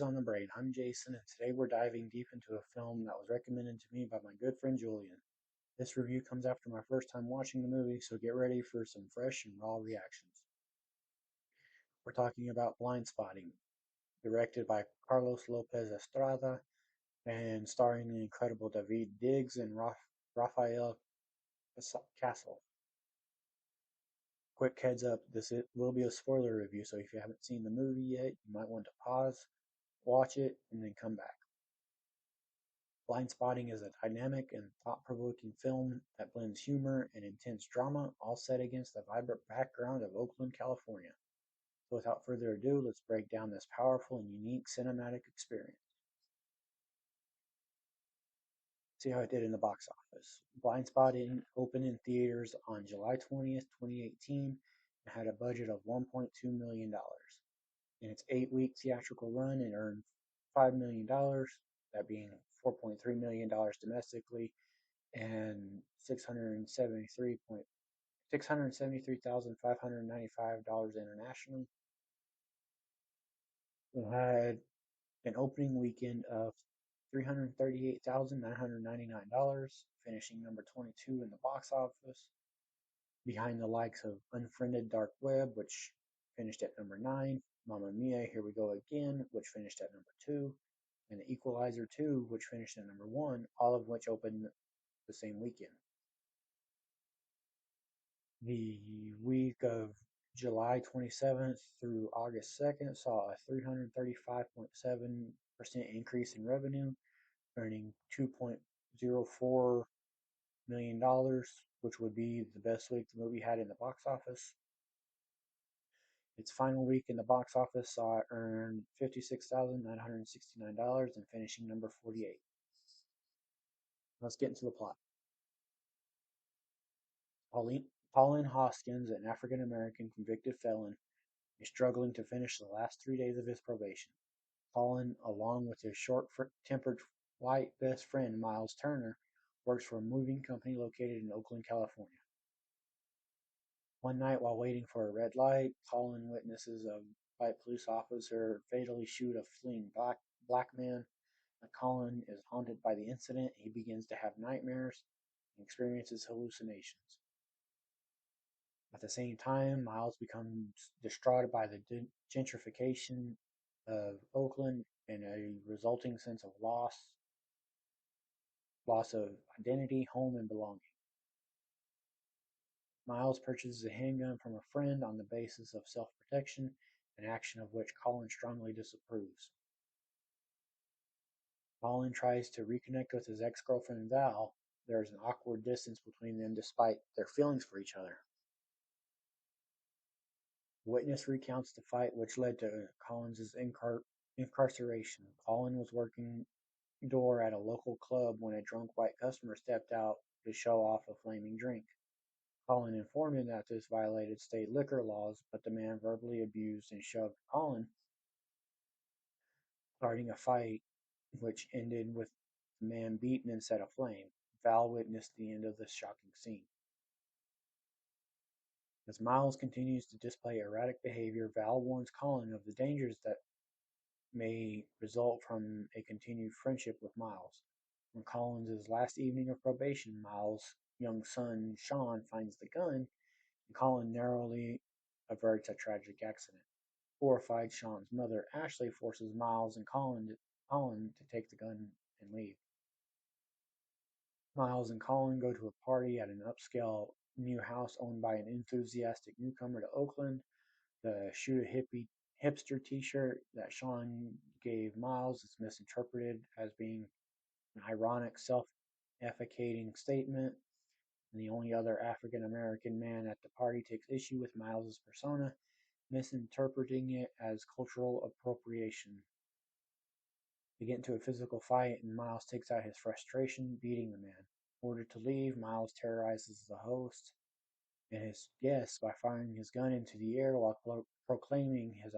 Movies on the Brain. I'm Jason, and today we're diving deep into a film that was recommended to me by my good friend Julian. This review comes after my first time watching the movie, so get ready for some fresh and raw reactions. We're talking about Blindspotting, directed by Carlos Lopez Estrada and starring the incredible David Diggs and Rafael Casal. Quick heads up, will be a spoiler review, so if you haven't seen the movie yet, you might want to pause, watch it, and then come back. Blindspotting is a dynamic and thought-provoking film that blends humor and intense drama, all set against the vibrant background of Oakland, California. So without further ado, let's break down this powerful and unique cinematic experience. See how it did in the box office. Blindspotting opened in theaters on July 20th, 2018, and had a budget of $1.2 million. In its 8-week theatrical run, it earned $5 million, that being $4.3 million domestically and $673,595 internationally. It had an opening weekend of $338,999, finishing number 22 in the box office, behind the likes of Unfriended Dark Web, which finished at number 9, Mamma Mia, Here We Go Again, which finished at number 2, and The Equalizer 2, which finished at number 1, all of which opened the same weekend. The week of July 27th through August 2nd saw a 335.7% increase in revenue, earning $2.04 million, which would be the best week the movie had in the box office. Its final week in the box office saw it earn $56,969 and finishing number 48. Let's get into the plot. Colin Hoskins, an African American convicted felon, is struggling to finish the last 3 days of his probation. Colin, along with his short-tempered white best friend Miles Turner, works for a moving company located in Oakland, California. One night while waiting for a red light, Colin witnesses a white police officer fatally shoot a fleeing black man. Colin is haunted by the incident. He begins to have nightmares and experiences hallucinations. At the same time, Miles becomes distraught by the gentrification of Oakland and a resulting sense of loss of identity, home, and belonging. Miles purchases a handgun from a friend on the basis of self-protection, an action of which Colin strongly disapproves. Colin tries to reconnect with his ex-girlfriend Val. There is an awkward distance between them despite their feelings for each other. A witness recounts the fight which led to Colin's incarceration. Colin was working door at a local club when a drunk white customer stepped out to show off a flaming drink. Colin informed him that this violated state liquor laws, but the man verbally abused and shoved Colin, starting a fight which ended with the man beaten and set aflame. Val witnessed the end of this shocking scene. As Miles continues to display erratic behavior, Val warns Colin of the dangers that may result from a continued friendship with Miles. On Colin's last evening of probation, Miles' young son Sean finds the gun, and Colin narrowly averts a tragic accident. Horrified, Sean's mother Ashley forces Miles and Colin to take the gun and leave. Miles and Colin go to a party at an upscale new house owned by an enthusiastic newcomer to Oakland. The Shoot a Hippie hipster t-shirt that Sean gave Miles is misinterpreted as being an ironic, self-efficating statement, and the only other African American man at the party takes issue with Miles's persona, misinterpreting it as cultural appropriation. They get into a physical fight, and Miles takes out his frustration, beating the man. Ordered to leave, Miles terrorizes the host and his guests by firing his gun into the air while proclaiming his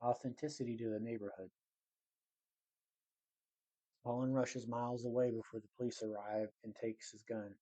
authenticity to the neighborhood. Colin rushes Miles away before the police arrive and takes his gun.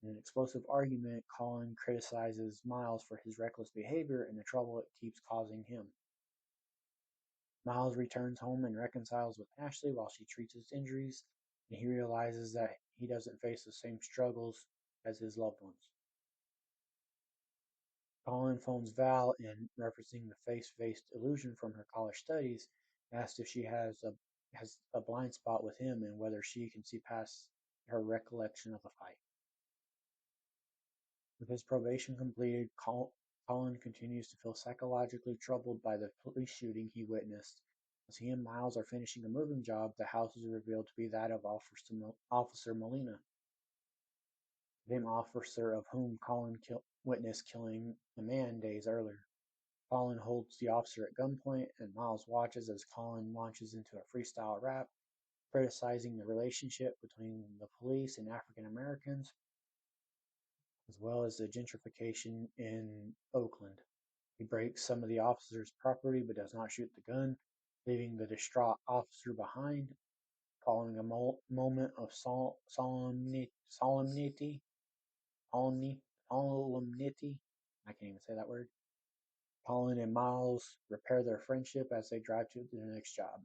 In an explosive argument, Colin criticizes Miles for his reckless behavior and the trouble it keeps causing him. Miles returns home and reconciles with Ashley while she treats his injuries, and he realizes that he doesn't face the same struggles as his loved ones. Colin phones Val and, referencing the face-based illusion from her college studies, asks if she has a blind spot with him and whether she can see past her recollection of the fight. With his probation completed, Colin continues to feel psychologically troubled by the police shooting he witnessed. As he and Miles are finishing a moving job, the house is revealed to be that of Officer Molina, the same officer of whom Colin witnessed killing a man days earlier. Colin holds the officer at gunpoint, and Miles watches as Colin launches into a freestyle rap, criticizing the relationship between the police and African Americans, as well as the gentrification in Oakland. He breaks some of the officer's property but does not shoot the gun, leaving the distraught officer behind. Following a moment of solemnity, I can't even say that word, Colin and Miles repair their friendship as they drive to their next job.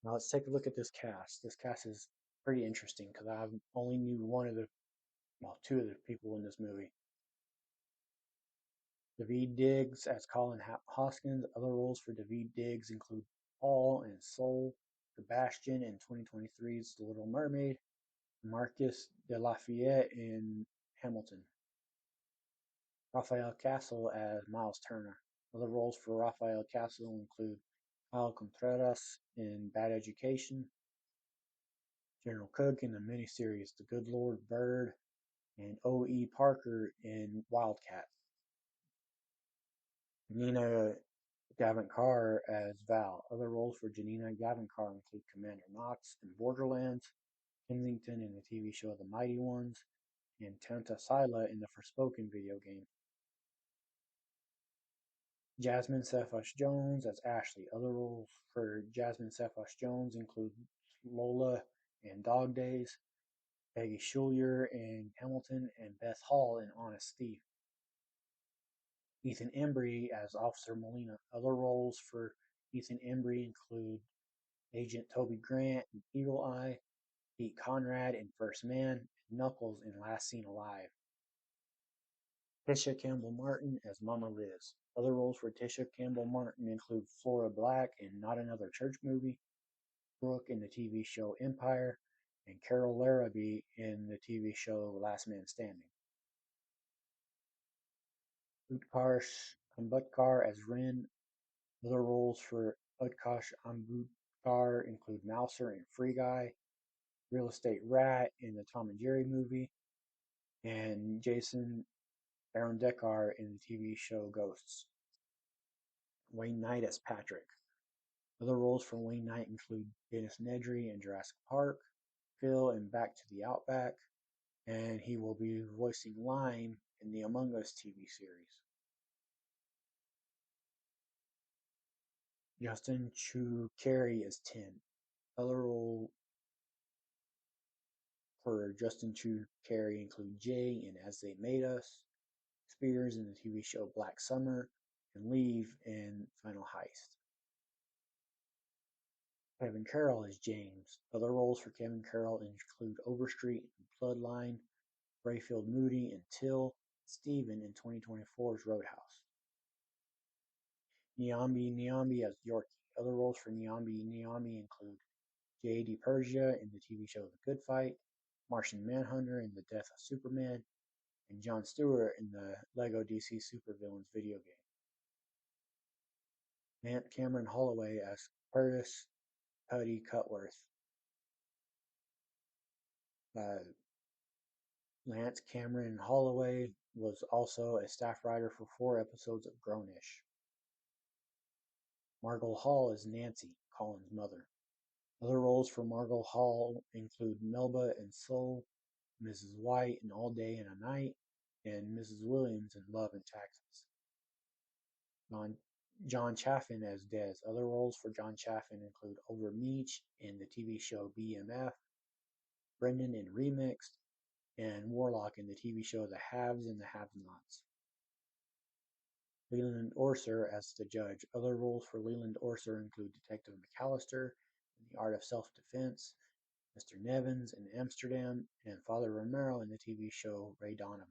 Now let's take a look at this cast. This cast is pretty interesting because I only knew two of the people in this movie. Daveed Diggs as Colin Hoskins. Other roles for Daveed Diggs include Paul in Soul, Sebastian in 2023's The Little Mermaid, Marcus de Lafayette in Hamilton. Rafael Casal as Miles Turner. Other roles for Rafael Casal include Kyle Contreras in Bad Education, General Cook in the miniseries The Good Lord Bird, and O.E. Parker in Wildcat. Nina Gavankar as Val. Other roles for Janina Gavankar include Commander Knox in Borderlands, Kensington in the TV show The Mighty Ones, and Tanta Sila in the Forspoken video game. Jasmine Cephas Jones as Ashley. Other roles for Jasmine Cephas Jones include Lola in Dog Days, Peggy Schuler in Hamilton, and Beth Hall in Honest Thief. Ethan Embry as Officer Molina. Other roles for Ethan Embry include Agent Toby Grant in Eagle Eye, Pete Conrad in First Man, and Knuckles in Last Seen Alive. Tisha Campbell Martin as Mama Liz. Other roles for Tisha Campbell Martin include Flora Black in Not Another Church Movie, Brooke in the TV show Empire, and Carol Larrabee in the TV show Last Man Standing. Utkarsh Ambudkar as Rin. Other roles for Utkarsh Ambudkar include Mouser in Free Guy, Real Estate Rat in the Tom and Jerry movie, and Jason Arundekar in the TV show Ghosts. Wayne Knight as Patrick. Other roles for Wayne Knight include Dennis Nedry in Jurassic Park, Phil in Back to the Outback, and he will be voicing Lime in the Among Us TV series. Justin Chu Carey as Tim. Other roles for Justin Chu Carey include Jay in As They Made Us, Spears in the TV show Black Summer, and Leave in Final Heist. Kevin Carroll as James. Other roles for Kevin Carroll include Overstreet in Bloodline, Rayfield Moody in Till, Steven in 2024's Roadhouse. Nyambi as Yorkie. Other roles for Nyambi include J.D. Persia in the TV show The Good Fight, Martian Manhunter in The Death of Superman, and Jon Stewart in the LEGO DC Supervillains video game. Lance Cameron Holloway as Curtis Cuddy Cutworth. Lance Cameron Holloway was also a staff writer for 4 episodes of Grownish. Margot Hall as Nancy, Colin's mother. Other roles for Margot Hall include Melba in Soul, Mrs. White in All Day and a Night, and Mrs. Williams in Love and Taxes. John Chaffin as Des. Other roles for John Chaffin include Over Meech in the TV show BMF, Brendan in Remixed, and Warlock in the TV show The Haves and the Have-Nots. Leland Orser as the judge. Other roles for Leland Orser include Detective McAllister in The Art of Self-Defense, Mr. Nevins in Amsterdam, and Father Romero in the TV show Ray Donovan.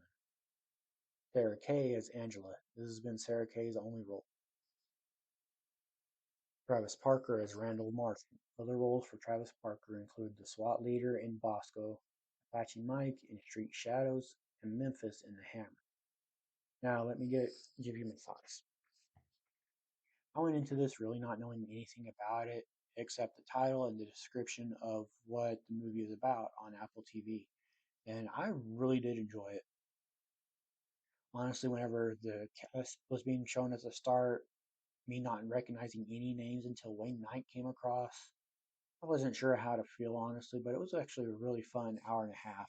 Sarah Kay as Angela. This has been Sarah Kay's only role. Travis Parker as Randall Martin. Other roles for Travis Parker include the SWAT leader in Bosco, Apache Mike in Street Shadows, and Memphis in The Hammer. Now let me give you my thoughts. I went into this really not knowing anything about it except the title and the description of what the movie is about on Apple TV. And I really did enjoy it. Honestly, whenever the cast was being shown at the start, me not recognizing any names until Wayne Knight came across, I wasn't sure how to feel honestly, but it was actually a really fun hour and a half.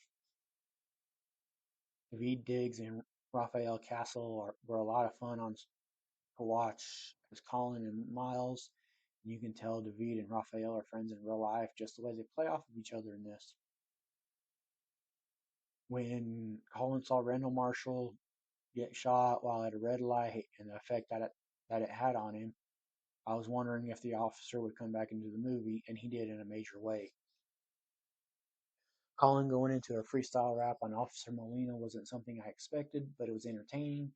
David Diggs and Rafael Casal were a lot of fun to watch as Colin and Miles. And you can tell David and Rafael are friends in real life just the way they play off of each other in this. When Colin saw Randall Marshall get shot while at a red light and the effect that it had on him, I was wondering if the officer would come back into the movie, and he did in a major way. Colin going into a freestyle rap on Officer Molina wasn't something I expected, but it was entertaining.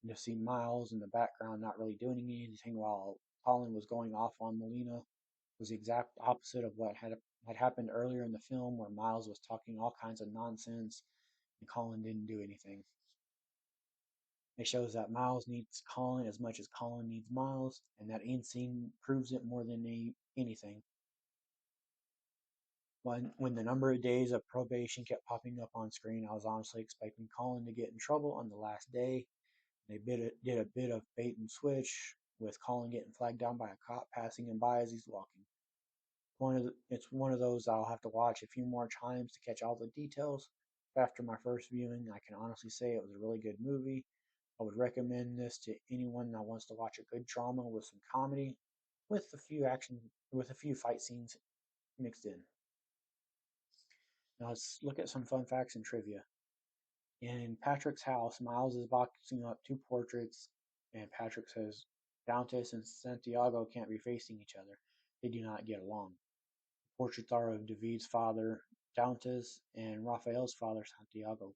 And to see Miles in the background not really doing anything while Colin was going off on Molina was the exact opposite of what had happened earlier in the film, where Miles was talking all kinds of nonsense and Colin didn't do anything. It shows that Miles needs Colin as much as Colin needs Miles, and that end scene proves it more than anything. When the number of days of probation kept popping up on screen, I was honestly expecting Colin to get in trouble on the last day. They did a bit of bait and switch, with Colin getting flagged down by a cop passing him by as he's walking. It's one of those I'll have to watch a few more times to catch all the details. After my first viewing, I can honestly say it was a really good movie. I would recommend this to anyone that wants to watch a good drama with some comedy, with a few fight scenes mixed in. Now let's look at some fun facts and trivia. In Patrick's house, Miles is boxing up two portraits, and Patrick says Dantes and Santiago can't be facing each other. They do not get along. The portraits are of David's father, Dantes, and Raphael's father, Santiago.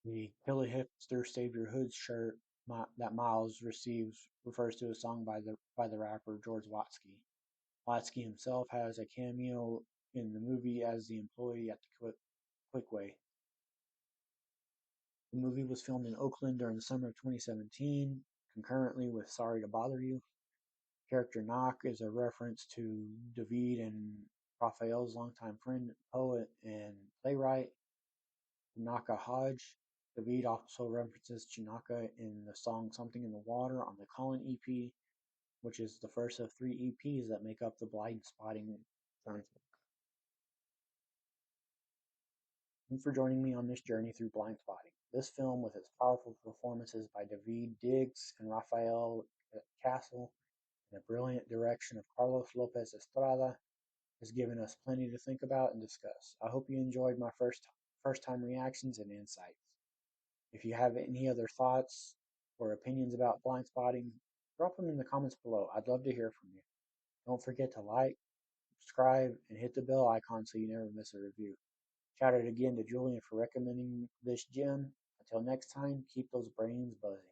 The Kill a Hipster, Save Your Hood shirt that Miles receives refers to a song by the rapper George Watsky. Watsky himself has a cameo in the movie as the employee at the Quickway. The movie was filmed in Oakland during the summer of 2017, concurrently with Sorry to Bother You. Character Knock is a reference to David and Raphael's longtime friend, poet, and playwright, Chinaka Hodge. David also references Chinaka in the song Something in the Water on the Colin EP, which is the first of three EPs that make up the Blindspotting soundtrack. Thank you for joining me on this journey through Blindspotting. This film, with its powerful performances by David Diggs and Rafael Casal, and the brilliant direction of Carlos Lopez Estrada, has given us plenty to think about and discuss. I hope you enjoyed my first time reactions and insights. If you have any other thoughts or opinions about Blindspotting, drop them in the comments below. I'd love to hear from you. Don't forget to like, subscribe, and hit the bell icon so you never miss a review. Shout out again to Julian for recommending this gem. Until next time, keep those brains buzzing.